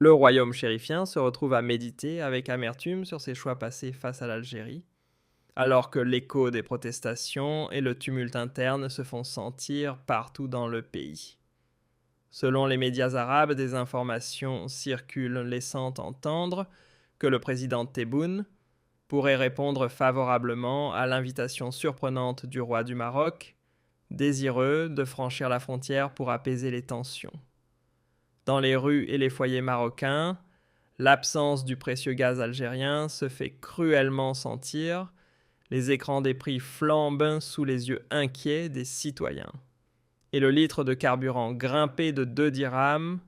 Le royaume chérifien se retrouve à méditer avec amertume sur ses choix passés face à l'Algérie, alors que l'écho des protestations et le tumulte interne se font sentir partout dans le pays. Selon les médias arabes, des informations circulent laissant entendre que le président Tebboune pourrait répondre favorablement à l'invitation surprenante du roi du Maroc, désireux de franchir la frontière pour apaiser les tensions. Dans les rues et les foyers marocains, l'absence du précieux gaz algérien se fait cruellement sentir, les écrans des prix flambent sous les yeux inquiets des citoyens. Et le litre de carburant grimpé de 2 dirhams,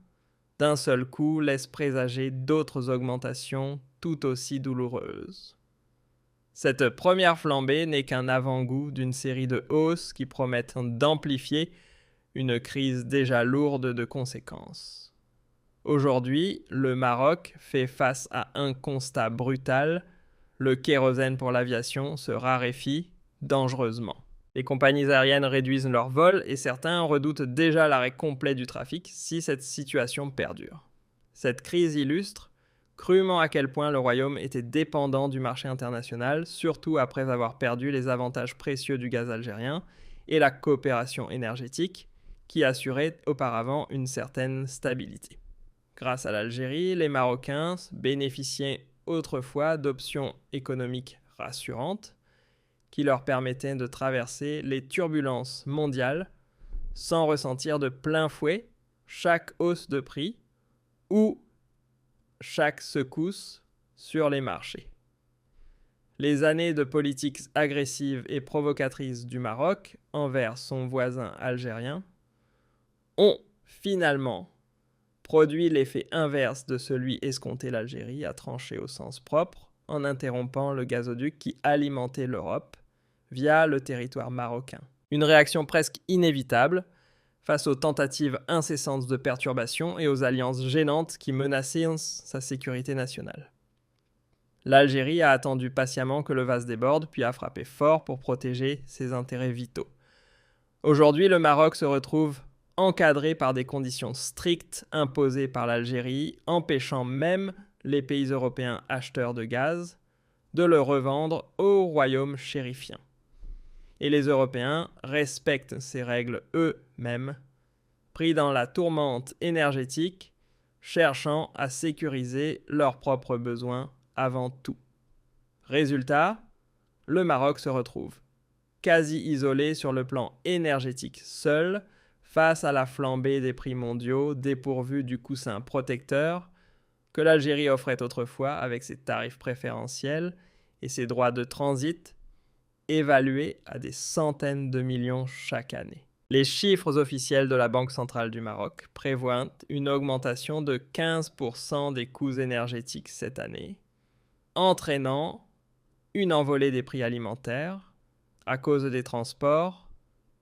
d'un seul coup, laisse présager d'autres augmentations tout aussi douloureuses. Cette première flambée n'est qu'un avant-goût d'une série de hausses qui promettent d'amplifier une crise déjà lourde de conséquences. Aujourd'hui, le Maroc fait face à un constat brutal, le kérosène pour l'aviation se raréfie dangereusement. Les compagnies aériennes réduisent leurs vols et certains redoutent déjà l'arrêt complet du trafic si cette situation perdure. Cette crise illustre crûment à quel point le royaume était dépendant du marché international, surtout après avoir perdu les avantages précieux du gaz algérien et la coopération énergétique qui assurait auparavant une certaine stabilité. Grâce à l'Algérie, les Marocains bénéficiaient autrefois d'options économiques rassurantes qui leur permettaient de traverser les turbulences mondiales sans ressentir de plein fouet chaque hausse de prix ou chaque secousse sur les marchés. Les années de politique agressive et provocatrice du Maroc envers son voisin algérien ont finalement produit l'effet inverse de celui escompté. L'Algérie a tranché au sens propre en interrompant le gazoduc qui alimentait l'Europe via le territoire marocain. Une réaction presque inévitable face aux tentatives incessantes de perturbation et aux alliances gênantes qui menaçaient sa sécurité nationale. L'Algérie a attendu patiemment que le vase déborde, puis a frappé fort pour protéger ses intérêts vitaux. Aujourd'hui, le Maroc se retrouve encadré par des conditions strictes imposées par l'Algérie, empêchant même les pays européens acheteurs de gaz de le revendre au royaume chérifien. Et les Européens respectent ces règles eux-mêmes, pris dans la tourmente énergétique, cherchant à sécuriser leurs propres besoins avant tout. Résultat, le Maroc se retrouve quasi isolé sur le plan énergétique seul, face à la flambée des prix mondiaux dépourvus du coussin protecteur que l'Algérie offrait autrefois avec ses tarifs préférentiels et ses droits de transit évalués à des centaines de millions chaque année. Les chiffres officiels de la Banque centrale du Maroc prévoient une augmentation de 15% des coûts énergétiques cette année, entraînant une envolée des prix alimentaires à cause des transports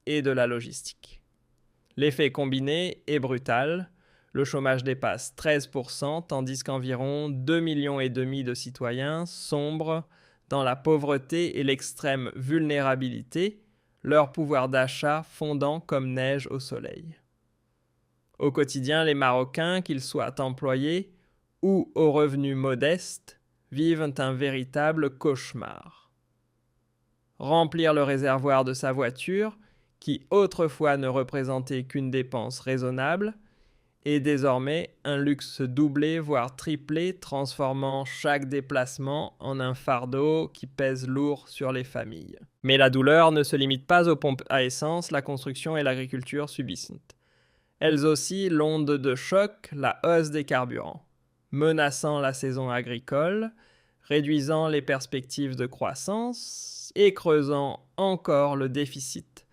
et de la logistique. L'effet combiné est brutal. Le chômage dépasse 13%, tandis qu'environ 2,5 millions de citoyens sombrent dans la pauvreté et l'extrême vulnérabilité, leur pouvoir d'achat fondant comme neige au soleil. Au quotidien, les Marocains, qu'ils soient employés ou aux revenus modestes, vivent un véritable cauchemar. Remplir le réservoir de sa voiture, qui autrefois ne représentait qu'une dépense raisonnable, est désormais un luxe doublé voire triplé, transformant chaque déplacement en un fardeau qui pèse lourd sur les familles. Mais la douleur ne se limite pas aux pompes à essence, la construction et l'agriculture subissent. Elles aussi l'onde de choc, la hausse des carburants, menaçant la saison agricole, réduisant les perspectives de croissance et creusant encore le déficit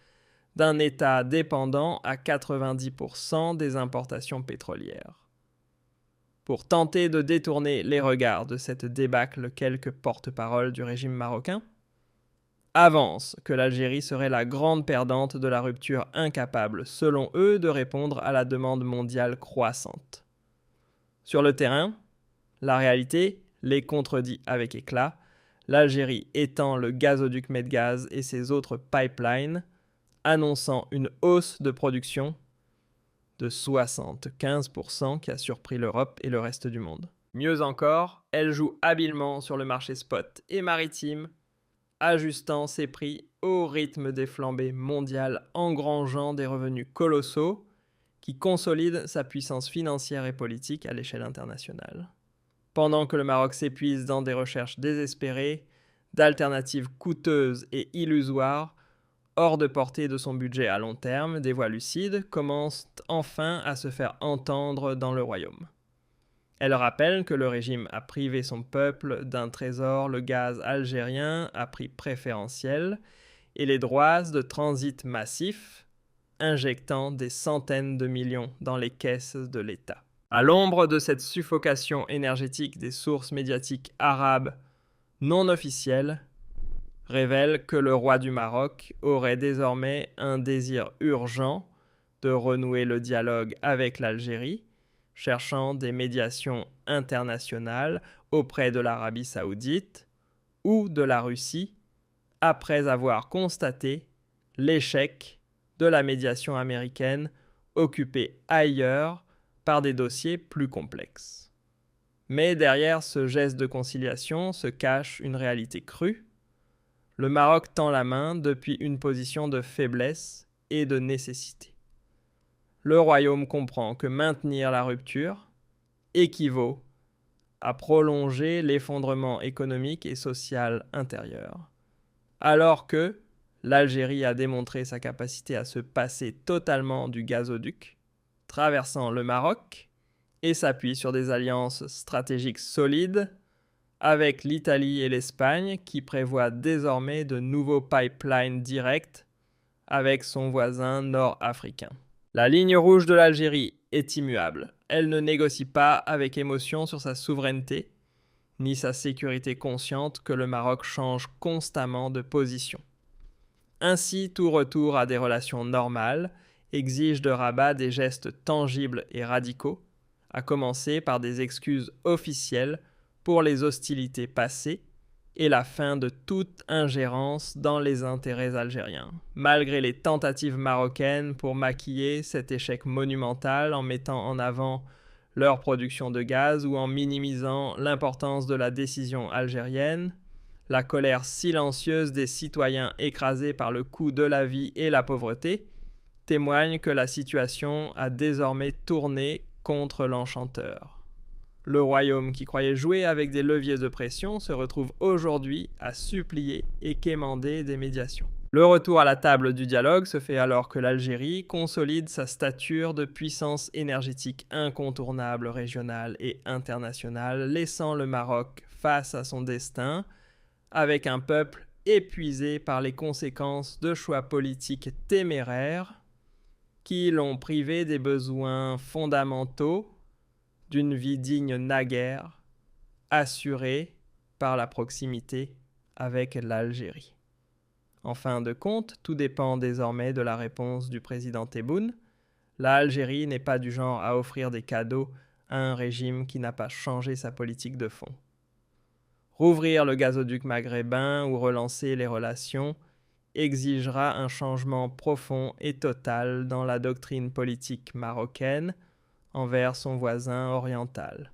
d'un État dépendant à 90% des importations pétrolières. Pour tenter de détourner les regards de cette débâcle, quelques porte-paroles du régime marocain avancent que l'Algérie serait la grande perdante de la rupture, incapable, selon eux, de répondre à la demande mondiale croissante. Sur le terrain, la réalité les contredit avec éclat, l'Algérie étend le gazoduc Medgaz et ses autres pipelines, annonçant une hausse de production de 75% qui a surpris l'Europe et le reste du monde. Mieux encore, elle joue habilement sur le marché spot et maritime, ajustant ses prix au rythme des flambées mondiales, engrangeant des revenus colossaux qui consolident sa puissance financière et politique à l'échelle internationale. Pendant que le Maroc s'épuise dans des recherches désespérées, d'alternatives coûteuses et illusoires, hors de portée de son budget à long terme, des voix lucides commencent enfin à se faire entendre dans le royaume. Elle rappelle que le régime a privé son peuple d'un trésor, le gaz algérien, à prix préférentiel, et les droits de transit massifs, injectant des centaines de millions dans les caisses de l'État. À l'ombre de cette suffocation énergétique, des sources médiatiques arabes non officielles révèlent que le roi du Maroc aurait désormais un désir urgent de renouer le dialogue avec l'Algérie, cherchant des médiations internationales auprès de l'Arabie saoudite ou de la Russie, après avoir constaté l'échec de la médiation américaine occupée ailleurs par des dossiers plus complexes. Mais derrière ce geste de conciliation se cache une réalité crue. Le Maroc tend la main depuis une position de faiblesse et de nécessité. Le royaume comprend que maintenir la rupture équivaut à prolonger l'effondrement économique et social intérieur, alors que l'Algérie a démontré sa capacité à se passer totalement du gazoduc, traversant le Maroc, et s'appuie sur des alliances stratégiques solides avec l'Italie et l'Espagne qui prévoient désormais de nouveaux pipelines directs avec son voisin nord-africain. La ligne rouge de l'Algérie est immuable. Elle ne négocie pas avec émotion sur sa souveraineté, ni sa sécurité, consciente que le Maroc change constamment de position. Ainsi, tout retour à des relations normales exige de Rabat des gestes tangibles et radicaux, à commencer par des excuses officielles pour les hostilités passées et la fin de toute ingérence dans les intérêts algériens. Malgré les tentatives marocaines pour maquiller cet échec monumental en mettant en avant leur production de gaz ou en minimisant l'importance de la décision algérienne, la colère silencieuse des citoyens écrasés par le coût de la vie et la pauvreté témoigne que la situation a désormais tourné contre l'enchanteur. Le royaume qui croyait jouer avec des leviers de pression se retrouve aujourd'hui à supplier et quémander des médiations. Le retour à la table du dialogue se fait alors que l'Algérie consolide sa stature de puissance énergétique incontournable régionale et internationale, laissant le Maroc face à son destin, avec un peuple épuisé par les conséquences de choix politiques téméraires qui l'ont privé des besoins fondamentaux d'une vie digne naguère, assurée par la proximité avec l'Algérie. En fin de compte, tout dépend désormais de la réponse du président Tebboune. L'Algérie n'est pas du genre à offrir des cadeaux à un régime qui n'a pas changé sa politique de fond. Rouvrir le gazoduc maghrébin ou relancer les relations exigera un changement profond et total dans la doctrine politique marocaine envers son voisin oriental.